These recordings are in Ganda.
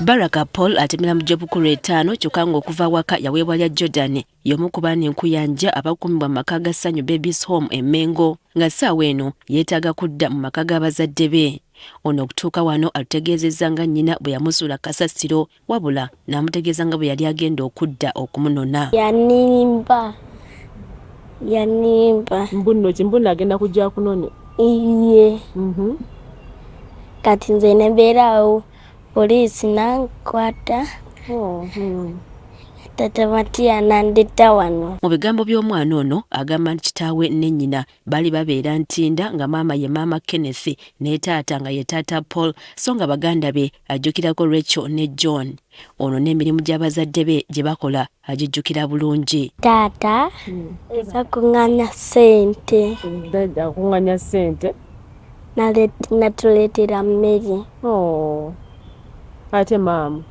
Baraka Paul atemera mu Jobukulu 5 kyokka ng'okuva waka yaweebwa lya Jordan y'omu ku baana enkuyanja abakuumibwa mu maka ga Ssanyu Babies Home e Mengo nga ssaawa eno yeetaaga kudda mu maka g'abazadde be. Ono okutuuka wano atutegeezezza nga nnyina bwe yamusuula kasasiro wabula n'amutegeeza nga bwe yali agenda okudda okumunona. Yanimba. Mbunno kimbunno agenda kujja kunone. Iye. Kati nze ne mbeerawo poliisi nankwata. Tata Matiya n'andetta wano. Mu bigambo by'omwana ono agamba nti kitaawe ne nnyina bali babeera Ntinda nga maama ye maama Kenneth ne taata nga ye taata Paul so nga baganda be ajjukirako Rachel ne John. Ono n'emirimu gy'abazadde be gye bakola agijjukira bulungi. Taata yakuŋŋaanya ssente. Dada akuŋŋaanya ssente. Natuleetera mmere. Ate maama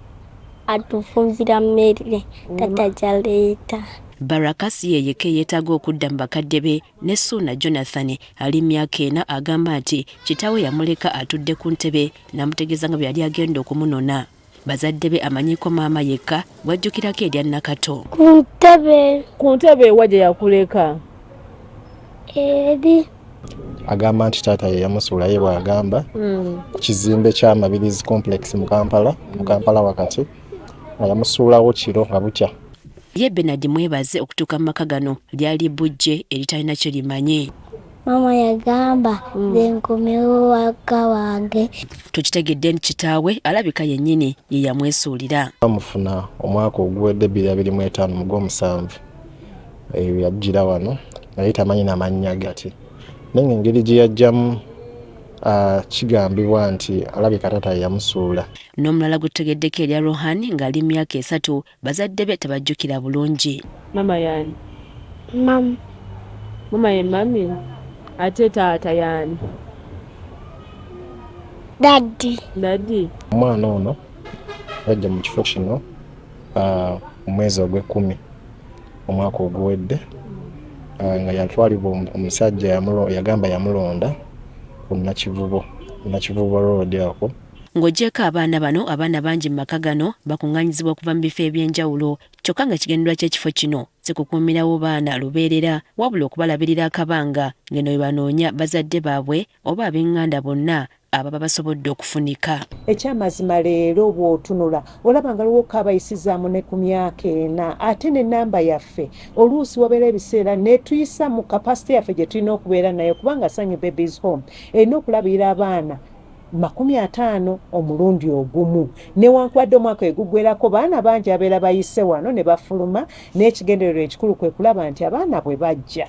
atufumbira mmere tata gyaleeta. Baraka si ye yekka yeetaaga okudda mu bakadde be ne Ssuuna Jonathan ali myaka 4 agamba nti kitaawe yamuleka atudde ku ntebe n'amutegeeza nga bwe yali agenda okumunona. Bazadde be amanyiko maama yekka bw'ajjukirako erya Nakato. Ku ntebe ewa gye yakuleka. Eri. Agamba nti taata ye yamusuula ye bw'agamba kizimbe kya Mabirizi complex mu Kampala wakati nga yamusuulawo kiro nga bukya. Ye Bernard Mwebaze okutuuka mu maka gano lyali bujje eritalina kye limanyi. Maama yagamba nze nkomewo waka wange. Tukitegedde nti kitaawe alabika yennyini ye yamwesuulira. Bamufuna omwaka oguwedde 2025 mu Gw'omusanvu. Eyo yajjira wano naye tamanyi n'amannya gati. Naye engeri gye yajjamu kigambibwa nti alabika taata yamusuula. N'omulala gutegeddeko erya Rohani ng'ali myaka 3 bazadde be tabajjukira bulungi. Mama yani? Mama ye mami. Ate taata yani? Daddy. Omwana ono yajja mu kifo kino mu mwezi ogw'Ekkumi omwaka oguwedde nga yatwalibwa omusajja yagamba yamulonda ku Nakivubo Road ako. Ng'oggyeko abaana bano abaana bangi mu maka gano bakuŋŋaanyizibwa okuva mu bifo eby'enjawulo kyokka nga kigendererwa ky'ekifo kino si kukuumirawo baana lubeerera wabula okubalabirira akabanga ngeno bwe banoonya bazadde baabwe oba ab'eŋŋanda bonna ababa basobodde okufunika. Ekyamazima leero bw'otunula olaba nga lwokka abayisizaamu ne ku myaka 4 ate n'ennamba yaffe oluusi wabeera ebiseera ne tuyisa mu kapasite yaffe gye tulina okubeera nayo kubanga Ssanyu Babies Home erina okulabirira abaana 50 omulundi ogumu. Newankubadde omwaka eguggweerako baana bangi abeera bayise wano ne bafuluma n'ekigendererwa ekikulu kwe kulaba nti abaana bwe bajja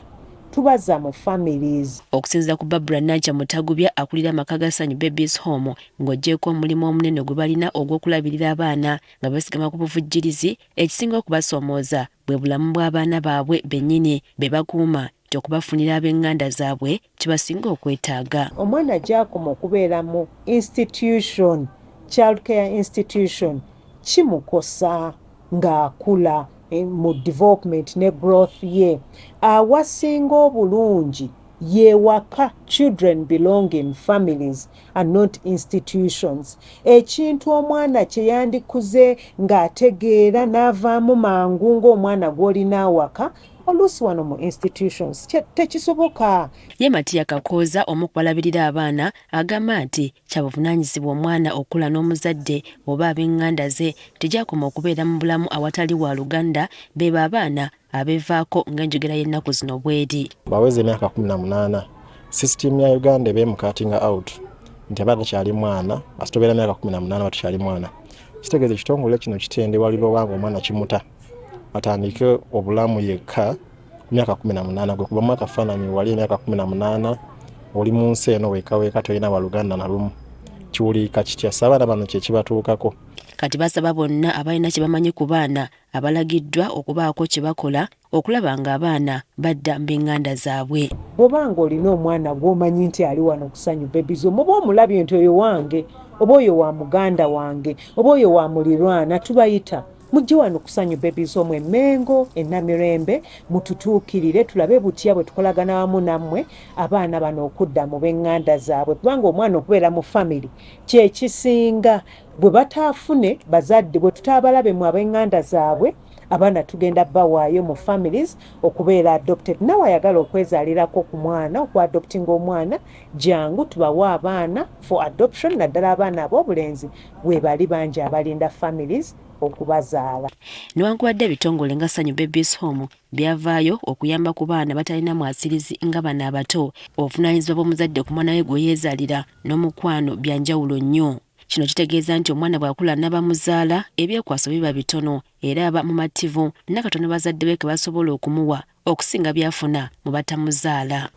tubaza mu families. Okusinziira ku Barbara Nankya Mutagubya akulira amaka ga Ssanyu Babies Home ng'oggyeko omulimu omunene gwe balina ogw'okulabirira abaana nga beesigama ku buvujjirizi ekisinga okubasoomooza bwe bulamu bw'abaana baabwe bennyini be bakuuma okubafunira ab'eŋŋanda zaabwe kibasinga okwetaaga. Omwana gy'akoma okubeera mu institution, child care institution, kimukosa ng'akula mu development ne growth ye. Awasinga obulungi yewaka. Children belong in families and not institutions. Ekintu omwana kye yandikuze ng'ategeera n'avaamu mangu ng'omwana gw'olina awaka oluusi wano mu institutions tekisoboka. Ye Matiya Kakooza omu ku balabirira abaana agamba nti kya buvunaanyizibwa omwana okula n'omuzadde oba ab'eŋŋanda ze tegyakoma okubeera mu bulamu awatali wa Luganda beba abaana abevaako ng'enjogera y'ennaku zino bw'eri. Baweze emyaka 18 system ya Uganda ebeemukatinga out nti abaana takyali mwana asitobeera myaka 18 batukyali mwana. Kitegeeza ekitongole kino kitendebwalira obanga omwana kimuta atandike obulamu yekka ku myaka 18 gwe kuba mu akafaananyi wali emyaka 18 oli mu nsi eno weeka tolina Waluganda na lumu kiwulika kitya abaana bano kye kibatuukako. Kati basaba bonna abalina kye bamanyi ku baana abalagiddwa okubaako kye bakola okulaba nga abaana badda mu b'eŋŋanda zaabwe. Bw'obanga olina omwana gw'omanyi nti ali wano ku Ssanyu Babies Home oba omulabye nti oyo wange oba oyo wa muganda wange oba oyo wa mulirwana tubayita mujje wano ku Ssanyu Babies Home Mengo e Namirembe mututuukirire tulabe butya bwe tukolagana wamu nammwe abaana bano okudda mu b'eŋŋanda zaabwe kubanga omwana okubeera mu family kye kisinga bwe bataafune bazadde bwe tutaabalabe mu ab'eŋŋanda zaabwe abaana tugenda bawaayo mu families okubeera adopted nawe ayagala okwezaalirako ku mwana okwadoptinga omwana jangu tubawa abaana for adoption naddala abaana ab'obulenzi bwe bali bangi abalinda families okubazaala. Newankubadde ebitongole nga Ssanyu Babies Home byavaayo okuyamba ku baana batalina mwasirizi nga bano abato, obuvunaanyizibwa bw'omuzadde ku mwana we gwe yeezaalira n'omukwano bya njawulo nnyo. Kino kitegeeza nti omwana bw'akula n'abamuzaala ebyekwaso biba bitono era aba mumativu nakatono bazadde be ke basobola okumuwa okusinga byafuna mu batamuzaala.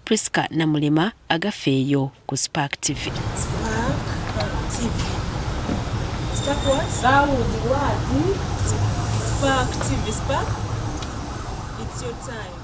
Priska Namulema agafeeyo ku Spark TV. Spark what? Spark TV. Spark. It's your time.